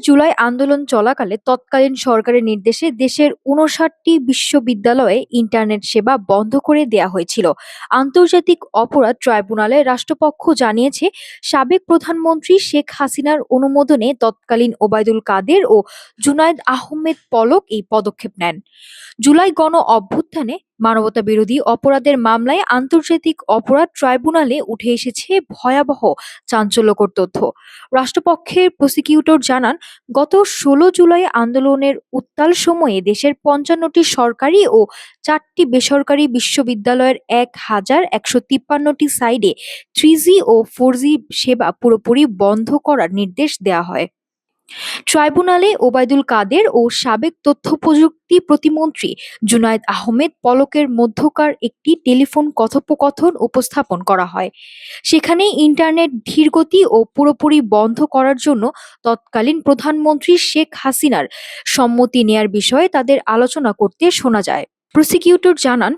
জুলাই আন্দোলন চলাকালে তৎকালীন সরকারের নির্দেশে দেশের ৫৯টি বিশ্ববিদ্যালয়ে ইন্টারনেট সেবা বন্ধ করে দেয়া হয়েছিল। আন্তর্জাতিক অপরাধ ট্রাইব্যুনালে রাষ্ট্রপক্ষ জানিয়েছে, সাবেক প্রধানমন্ত্রী শেখ হাসিনার অনুমোদনে তৎকালীন ওবায়দুল কাদের ও জুনায়েদ আহমেদ পলক এই পদক্ষেপ নেন। জুলাই গণ অভ্যুত্থানে মানবতাবিরোধী অপরাধের মামলায় আন্তর্জাতিক অপরাধ ট্রাইব্যুনালে উঠে এসেছে ভয়াবহ চাঞ্চল্যকর তথ্য। রাষ্ট্রপক্ষের প্রসিকিউটর জানান, গত ১৬ জুলাই আন্দোলনের উত্তাল সময়ে দেশের ৫৫টি সরকারি ও ৪টি বেসরকারি বিশ্ববিদ্যালয়ের ১,১৫৩টি সাইটে 3G ও 4G সেবা পুরোপুরি বন্ধ করার নির্দেশ দেওয়া হয়। ট্রাইব্যুনালে ওবায়দুল কাদের ও সাবেক তথ্য প্রযুক্তি প্রতিমন্ত্রী জুনায়েদ আহমেদ পলকের মধ্যকার একটি টেলিফোন কথোপকথন উপস্থাপন করা হয়। সেখানে ইন্টারনেট ধীরগতি ও পুরোপুরি বন্ধ করার জন্য তৎকালীন প্রধানমন্ত্রী শেখ হাসিনার সম্মতি নেয়ার বিষয়ে তাদের আলোচনা করতে শোনা যায়। প্রসিকিউটর জানান,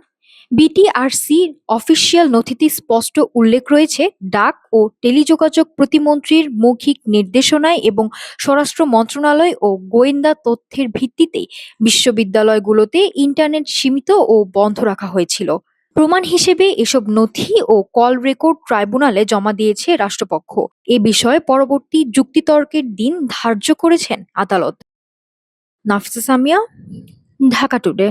বিটিআরসি অফিসিয়াল নথিতে স্পষ্ট উল্লেখ রয়েছে, ডাক ও টেলিযোগাযোগ প্রতিমন্ত্রীর মৌখিক নির্দেশনায় এবং স্বরাষ্ট্র মন্ত্রণালয় ও গোয়েন্দা তথ্যের ভিত্তিতেই বিশ্ববিদ্যালয়গুলোতে ইন্টারনেট সীমিত ও বন্ধ রাখা হয়েছিল। প্রমাণ হিসেবে এসব নথি ও কল রেকর্ড ট্রাইব্যুনালে জমা দিয়েছে রাষ্ট্রপক্ষ। এ বিষয়ে পরবর্তী যুক্তিতর্কের দিন ধার্য করেছেন আদালত। নাফিসা সামিয়া, ঢাকা টুডে।